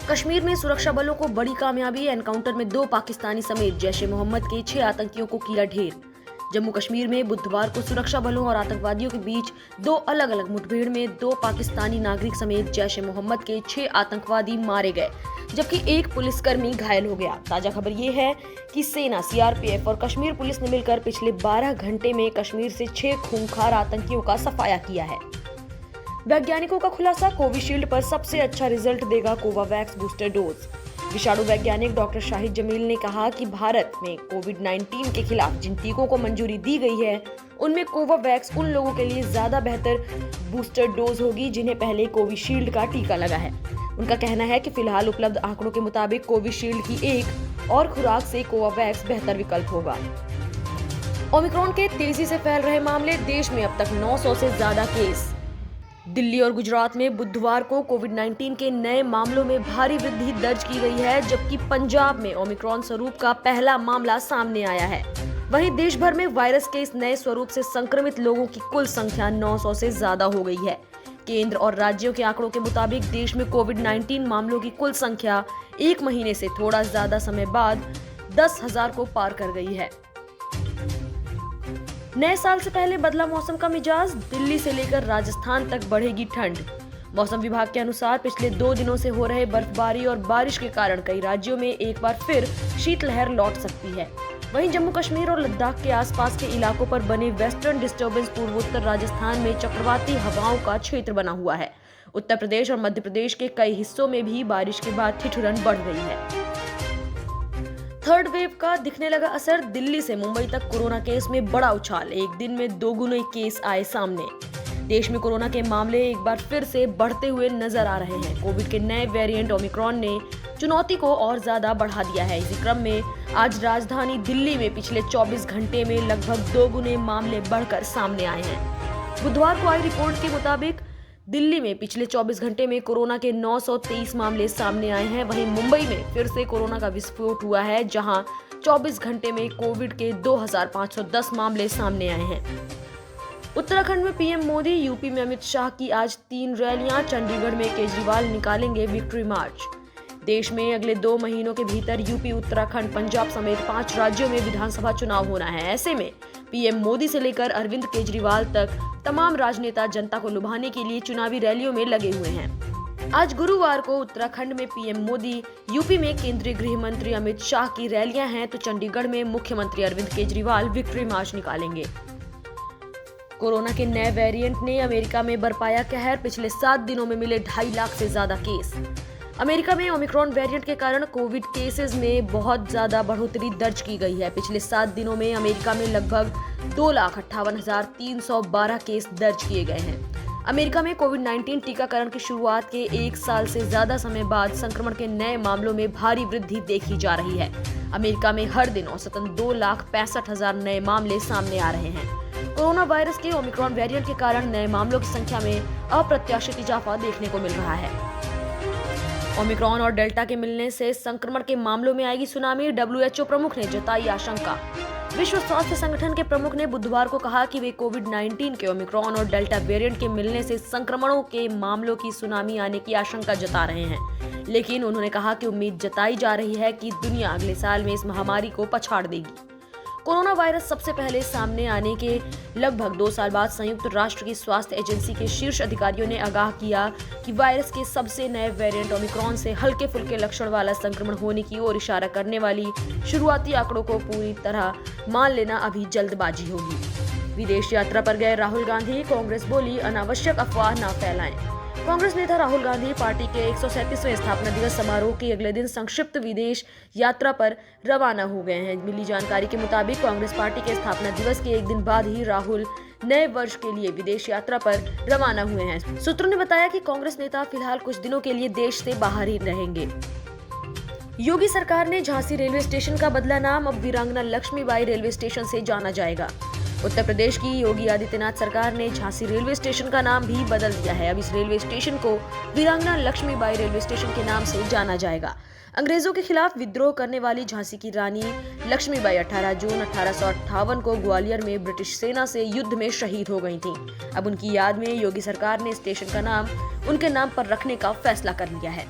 कश्मीर में सुरक्षा बलों को बड़ी कामयाबी। एनकाउंटर में 2 पाकिस्तानी समेत जैश ए मोहम्मद के 6 आतंकियों को किया ढेर। जम्मू कश्मीर में बुधवार को सुरक्षा बलों और आतंकवादियों के बीच 2 अलग-अलग मुठभेड़ में 2 पाकिस्तानी नागरिक समेत जैश ए मोहम्मद के 6 आतंकवादी मारे गए, जबकि 1 पुलिसकर्मी घायल हो गया। ताजा खबर ये है कि सेना, सीआरपीएफ और कश्मीर पुलिस ने मिलकर पिछले 12 घंटे में कश्मीर से 6 खूंखार आतंकियों का सफाया किया है। वैज्ञानिकों का खुलासा, कोविशील्ड पर सबसे अच्छा रिजल्ट देगा कोवावैक्स बूस्टर डोज। विषाणु वैज्ञानिक डॉक्टर शाहिद जमील ने कहा कि भारत में कोविड-19 के खिलाफ जिन टीकों को मंजूरी दी गई है, उनमें कोवावैक्स उन लोगों के लिए ज्यादा बेहतर बूस्टर डोज होगी जिन्हें पहले कोविशील्ड का टीका लगा है। उनका कहना है कि फिलहाल उपलब्ध आंकड़ों के मुताबिक कोविशील्ड की एक और खुराक से कोवावैक्स बेहतर विकल्प होगा। ओमिक्रॉन के तेजी से फैल रहे मामले, देश में अब तक 900 से ज्यादा केस। दिल्ली और गुजरात में बुधवार को कोविड-19 के नए मामलों में भारी वृद्धि दर्ज की गई है, जबकि पंजाब में ओमिक्रॉन स्वरूप का पहला मामला सामने आया है। वहीं देश भर में वायरस के इस नए स्वरूप से संक्रमित लोगों की कुल संख्या 900 से ज्यादा हो गई है। केंद्र और राज्यों के आंकड़ों के मुताबिक देश में कोविड-19 मामलों की कुल संख्या 1 महीने से थोड़ा ज्यादा समय बाद 10,000 को पार कर गई है। नए साल से पहले बदला मौसम का मिजाज, दिल्ली से लेकर राजस्थान तक बढ़ेगी ठंड। मौसम विभाग के अनुसार पिछले 2 दिनों से हो रहे बर्फबारी और बारिश के कारण कई राज्यों में एक बार फिर शीतलहर लौट सकती है। वहीं जम्मू कश्मीर और लद्दाख के आसपास के इलाकों पर बने वेस्टर्न डिस्टर्बेंस पूर्वोत्तर राजस्थान में चक्रवाती हवाओं का क्षेत्र बना हुआ है। उत्तर प्रदेश और मध्य प्रदेश के कई हिस्सों में भी बारिश के बाद ठिठुरन बढ़ गई है। थर्ड वेव का दिखने लगा असर, दिल्ली से मुंबई तक कोरोना केस में बड़ा उछाल, एक दिन में 2 गुने केस आए सामने। देश में कोरोना के मामले एक बार फिर से बढ़ते हुए नजर आ रहे हैं। कोविड के नए वेरिएंट ओमिक्रॉन ने चुनौती को और ज्यादा बढ़ा दिया है। इसी क्रम में आज राजधानी दिल्ली में पिछले 24 घंटे में लगभग 2 गुने मामले बढ़कर सामने आए हैं। बुधवार को आई रिपोर्ट के मुताबिक दिल्ली में पिछले 24 घंटे में कोरोना के 923 मामले सामने आए हैं। वहीं मुंबई में फिर से कोरोना का विस्फोट हुआ है, जहां 24 घंटे में कोविड के 2510 मामले सामने आए हैं। उत्तराखंड में पीएम मोदी, यूपी में अमित शाह की आज 3 रैलियां, चंडीगढ़ में केजरीवाल निकालेंगे विक्ट्री मार्च। देश में अगले 2 महीनों के भीतर यूपी, उत्तराखंड, पंजाब समेत 5 राज्यों में विधानसभा चुनाव होना है। ऐसे में पीएम मोदी से लेकर अरविंद केजरीवाल तक तमाम राजनेता जनता को लुभाने के लिए चुनावी रैलियों में लगे हुए हैं। आज गुरुवार को उत्तराखंड में पीएम मोदी, यूपी में केंद्रीय गृह मंत्री अमित शाह की रैलियां हैं, तो चंडीगढ़ में मुख्यमंत्री अरविंद केजरीवाल विक्ट्री मार्च निकालेंगे। कोरोना के नए वेरिएंट ने अमेरिका में बरपाया कहर, पिछले 7 दिनों में मिले 2.5 लाख से ज्यादा केस। अमेरिका में ओमिक्रॉन वेरिएंट के कारण कोविड केसेस में बहुत ज्यादा बढ़ोतरी दर्ज की गई है। पिछले 7 दिनों में अमेरिका में लगभग 2,58,312 केस दर्ज किए गए हैं। अमेरिका में कोविड-19 टीकाकरण की शुरुआत के 1 साल से ज्यादा समय बाद संक्रमण के नए मामलों में भारी वृद्धि देखी जा रही है। अमेरिका में हर दिन औसतन 2,65,000 नए मामले सामने आ रहे हैं। कोरोना वायरस के ओमिक्रॉन वेरिएंट के कारण नए मामलों की संख्या में अप्रत्याशित इजाफा देखने को मिल रहा है। ओमिक्रॉन और डेल्टा के मिलने से संक्रमण के मामलों में आएगी सुनामी, डब्ल्यूएचओ प्रमुख ने जताई आशंका। विश्व स्वास्थ्य संगठन के प्रमुख ने बुधवार को कहा कि वे कोविड-19 के ओमिक्रॉन और डेल्टा वेरिएंट के मिलने से संक्रमणों के मामलों की सुनामी आने की आशंका जता रहे हैं, लेकिन उन्होंने कहा कि उम्मीद जताई जा रही है कि दुनिया अगले साल में इस महामारी को पछाड़ देगी। कोरोना वायरस सबसे पहले सामने आने के लगभग 2 साल बाद संयुक्त राष्ट्र की स्वास्थ्य एजेंसी के शीर्ष अधिकारियों ने आगाह किया कि वायरस के सबसे नए वेरिएंट ओमिक्रॉन से हल्के फुल्के लक्षण वाला संक्रमण होने की ओर इशारा करने वाली शुरुआती आंकड़ों को पूरी तरह मान लेना अभी जल्दबाजी होगी। विदेश यात्रा पर गए राहुल गांधी, कांग्रेस बोली अनावश्यक अफवाह न फैलाएं। कांग्रेस नेता राहुल गांधी पार्टी के 137वें स्थापना दिवस समारोह के अगले दिन संक्षिप्त विदेश यात्रा पर रवाना हो गए हैं। मिली जानकारी के मुताबिक कांग्रेस पार्टी के स्थापना दिवस के एक दिन बाद ही राहुल नए वर्ष के लिए विदेश यात्रा पर रवाना हुए हैं। सूत्रों ने बताया कि कांग्रेस नेता फिलहाल कुछ दिनों के लिए देश से बाहर ही रहेंगे। योगी सरकार ने झांसी रेलवे स्टेशन का बदला नाम, अब वीरांगना लक्ष्मीबाई रेलवे स्टेशन से जाना जाएगा। उत्तर प्रदेश की योगी आदित्यनाथ सरकार ने झांसी रेलवे स्टेशन का नाम भी बदल दिया है। अब इस रेलवे स्टेशन को वीरांगना लक्ष्मीबाई रेलवे स्टेशन के नाम से जाना जाएगा। अंग्रेजों के खिलाफ विद्रोह करने वाली झांसी की रानी लक्ष्मीबाई 18 जून 1858 को ग्वालियर में ब्रिटिश सेना से युद्ध में शहीद हो गई थीं। अब उनकी याद में योगी सरकार ने स्टेशन का नाम उनके नाम पर रखने का फैसला कर लिया है।